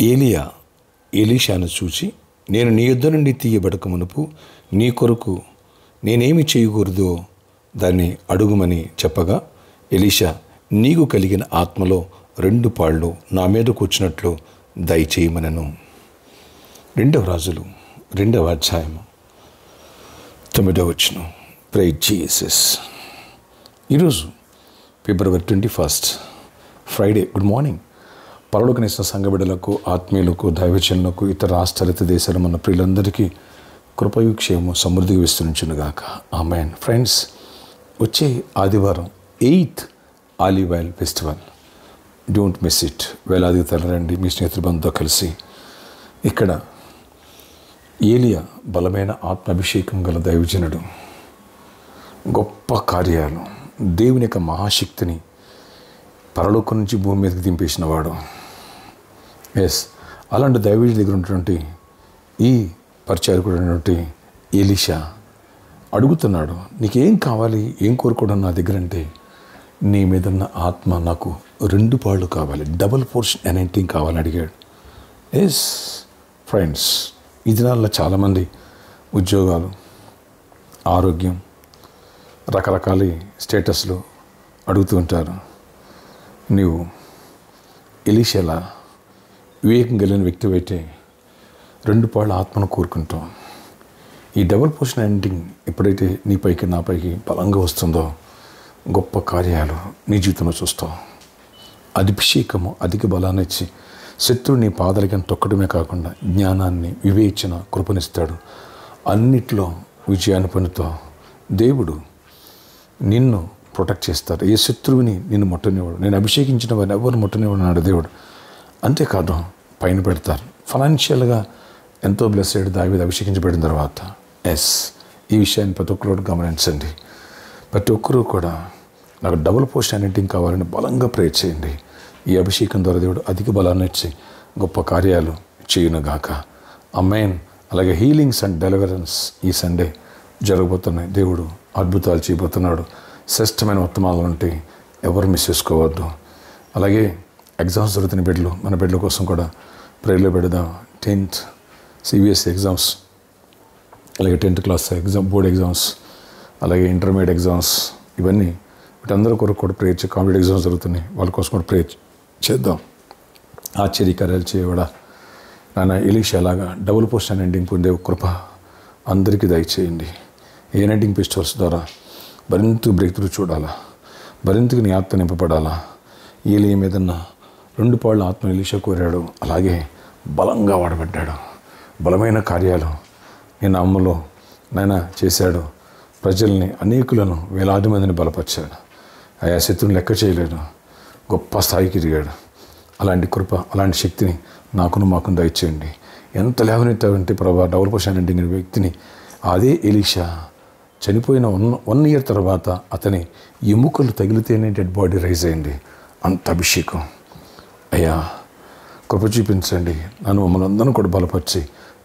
ఏలియా ఎలీషాను చూచి, నేను నీ యుద్ధ నుండి తీయబడక మునుపు నీ కొరకు నేనేమి చేయకూడదో దాన్ని అడుగుమని చెప్పగా, ఎలీషా, నీకు కలిగిన ఆత్మలో 2 పాళ్ళు నా మీద కూర్చున్నట్లు దయచేయమనెను. 2 రాజులు 2వ అధ్యాయము 9వ వచనం. Praise Jesus. ఈరోజు ఫిబ్రవరి 21 ఫ్రైడే. Good morning. పరలోకనిస్తున్న సంఘ బిడ్డలకు, ఆత్మీయులకు, దైవజనులకు, ఇతర రాష్ట్రాలు, ఇతర దేశాలు మన ప్రియులందరికీ కృపయు క్షేమం సమృద్ధిగా విస్తరించునుగాక. ఆమేన్. ఫ్రెండ్స్, వచ్చే ఆదివారం 8th olive oil festival. Don't miss it. వేలాదిగా తరలండి మీ స్నేహితుల బంధుతో కలిసి. ఇక్కడ ఏలియా బలమైన ఆత్మాభిషేకం గల దైవజనుడు, గొప్ప కార్యాలు, దేవుని యొక్క మహాశక్తిని పరలోకం నుంచి భూమి మీదకి దింపేసిన వాడు. అలాంటి దైవజనుడి దగ్గర ఉన్నటువంటి ఈ పరిచారకుడు ఎలీషా అడుగుతున్నాడు, నీకేం కావాలి, ఏం కోరుకోవడం నా దగ్గర అంటే, నీ మీదన్న ఆత్మ నాకు 2 పాళ్ళు కావాలి, డబుల్ పోర్షన్ అనాయింటింగ్ కావాలని అడిగాడు. ఫ్రెండ్స్, ఈ దినాల్లో చాలామంది ఉద్యోగాలు, ఆరోగ్యం, రకరకాల స్టేటస్లు అడుగుతూ ఉంటారు. నీవు ఎలీషాలా వివేకం కలిగిన వ్యక్తివైతే 2 పాళ్ళ ఆత్మను కోరుకుంటాం. ఈ డబుల్ పోర్షన్ అనాయింటింగ్ ఎప్పుడైతే నీ పైకి నా పైకి బలంగా వస్తుందో, గొప్ప కార్యాలు నీ జీవితంలో చూస్తావు. అభిషేకము అధిక బలాన్ని ఇచ్చి శత్రువుని పాదాలకి తొక్కడమే కాకుండా జ్ఞానాన్ని, వివేచన, కృపనిస్తాడు. అన్నిట్లో విజయాన్ని పొందుతావు. దేవుడు నిన్ను ప్రొటెక్ట్ చేస్తాడు. ఏ శత్రువుని నిన్ను ముట్టనివాడు. నేను అభిషేకించిన వారిని ఎవరు ముట్టనివాడు అన్నాడు దేవుడు. అంతేకాదు, పైన పెడతారు. ఫైనాన్షియల్గా ఎంతో బ్లెస్సెడ్ దావీదు అభిషేకించబడిన తర్వాత. ఈ విషయాన్ని ప్రతి ఒక్కరు గమనించండి. ప్రతి ఒక్కరూ కూడా నాకు డబుల్ పోర్షన్ అనాయింటింగ్ కావాలని బలంగా ప్రేర్ చేయండి. ఈ అభిషేకం ద్వారా దేవుడు అధిక బలాన్ని ఇచ్చి గొప్ప కార్యాలు చేయునుగాక. ఆమేన్. అలాగే హీలింగ్స్ అండ్ డెలివరెన్స్ ఈ సండే జరగబోతున్నాయి. దేవుడు అద్భుతాలు చేయబోతున్నాడు. శ్రేష్టమైన ఉత్తమాలు ఉంటే ఎవరు మిస్ చేసుకోవద్దు. అలాగే ఎగ్జామ్స్ జరుగుతున్న బిడ్డలు, మన బిడ్డల కోసం కూడా ప్రేర్లో పెడదాం. 10th CBSE ఎగ్జామ్స్, అలాగే 10th class exam, board exams, అలాగే ఇంటర్మీడియట్ ఎగ్జామ్స్, ఇవన్నీ వీటందరి కొరకు కూడా ప్రేర్ చేయ. కాంపిటేటివ్ ఎగ్జామ్స్ జరుగుతున్నాయి, వాళ్ళ కోసం కూడా ప్రేర్ చేద్దాం. ఆశ్చర్యకార్యాలు చేయబడా నాన్న ఎలీషా లాగా డబుల్ పోర్షన్ అనాయింటింగ్ పొందే కృప అందరికీ దయచేయండి. ఏ అనాయింటింగ్ ఫెస్టివల్స్ ద్వారా మరింత బ్రేక్ త్రూ చూడాలా, మరింతగా నీ ఆత్మ నింపబడాలా. ఏలియా మీదన్న 2 పాళ్ళ ఆత్మ ఎలీషా కోరాడు. అలాగే బలంగా వాడబడ్డాడు. బలమైన కార్యాలు నీ నామములో నాయన చేశాడు. ప్రజల్ని, అనేకులను, వేలాది మందిని బలపరిచాడు. ఆయా శత్రువుని లెక్క చేయలేడు. గొప్ప స్థాయికి ఎదిగాడు. అలాంటి కృప, అలాంటి శక్తిని నాకును మాకును దయచేయండి. ఎంత లేవనెత్తావంటే ప్రభా డబుల్ పోర్షన్ అనాయింటింగ్ వ్యక్తిని. అదే ఎలీషా చనిపోయిన 1 year తర్వాత అతని ఎముకలు తగిలితేనే డెడ్ బాడీ రైజ్ అయింది. అంత అభిషేకం. అయ్యా కృప చూపించండి. నన్ను మమ్మల్ని అందరం కూడా బలపరిచి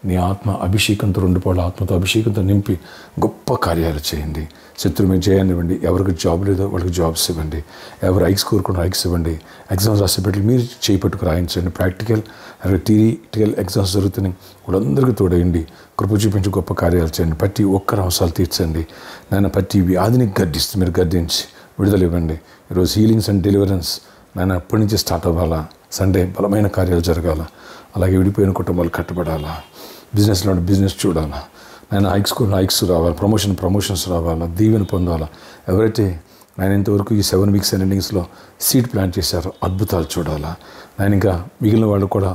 నీ ఆత్మ అభిషేకంతో 2 పాళ్ళ ఆత్మతో అభిషేకంతో నింపి గొప్ప కార్యాలు చేయండి. శత్రువు మీద జయాన్ని ఇవ్వండి. ఎవరికి జాబ్ లేదో వాళ్ళకి జాబ్స్ ఇవ్వండి. ఎవరు ఐక్స్ కోరుకున్న ఐక్స్ ఇవ్వండి. ఎగ్జామ్స్ రాసే బిడ్డలు మీరు చేయి పట్టుకు రాయించండి. ప్రాక్టికల్, థియరిటికల్ ఎగ్జామ్స్ జరుగుతున్నాయి. వాళ్ళందరికీ తోడేయండి. కృప చూపించి గొప్ప కార్యాలు చేయండి. ప్రతి ఒక్కరి అవసరాలు తీర్చండి. నాయన ప్రతి వ్యాధిని గద్దిస్తే మీరు గద్దించి విడుదల ఇవ్వండి. ఈరోజు హీలింగ్స్ అండ్ డెలివరెన్స్ నాయన అప్పటి నుంచి స్టార్ట్ అవ్వాలా. సండే బలమైన కార్యాలు జరగాల. అలాగే విడిపోయిన కుటుంబాలు కట్టబడాలా. బిజినెస్లో బిజినెస్ చూడాలా. నేను హైక్స్ రావాలి. ప్రమోషన్స్ రావాలా. దీవెన పొందాలా. ఎవరైతే నేను ఇంతవరకు ఈ 7 weeks ఎండింగ్స్లో సీడ్ ప్లాంట్ చేశారో అద్భుతాలు చూడాలా. నేను ఇంకా మిగిలిన వాళ్ళు కూడా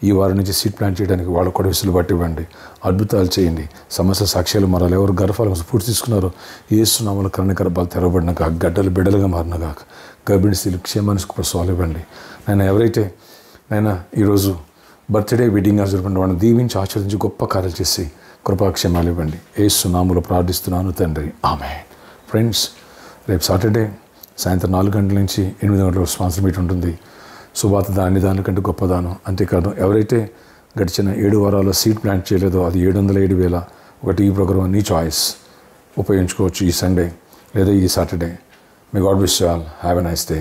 ఈ వారం నుంచి సీడ్ ప్లాంట్ చేయడానికి వాళ్ళు కూడా వెసులుబాటు ఇవ్వండి. అద్భుతాలు చేయండి. సమస్య సాక్ష్యాలు మారాలి. ఎవరు గర్భాలు పూర్తి తీసుకున్నారో యేసు నామములో కరుణ గర్భాలు తెరవబడినాక, గడ్డలు బిడ్డలుగా మారినగాక, గర్భిణీ స్త్రీలు క్షేమానికి ప్రసవాలు ఇవ్వండి. నేను ఎవరైతే నేను ఈరోజు బర్త్డే, వెడ్డింగ్ జరుపుకుంటే వాళ్ళని దీవించి ఆచరించి గొప్ప కార్యాలు చేసి కృపాక్షేమాలు ఇవ్వండి. యేసు నామములో ప్రార్థిస్తున్నాను తండ్రి. ఆమేన్. ఫ్రెండ్స్, రేపు సాటర్డే సాయంత్రం 4 గంటల నుంచి 8 గంటల స్పాన్సర్ మీట్ ఉంటుంది. సువాత దాని దానికంటే గొప్పదానం. అంతేకాదు, ఎవరైతే గడిచిన 7 వారాల్లో సీడ్ ప్లాంట్ చేయలేదో అది 707,000 ఒక టీవీ ప్రోగ్రామ్ నీ చాయిస్ ఉపయోగించుకోవచ్చు ఈ సండే లేదా ఈ Saturday. May God bless you all. Have a nice day.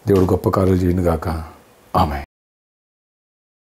దేవుడు గొప్ప కార్యాలు చేయను గాక. ఆమెన్.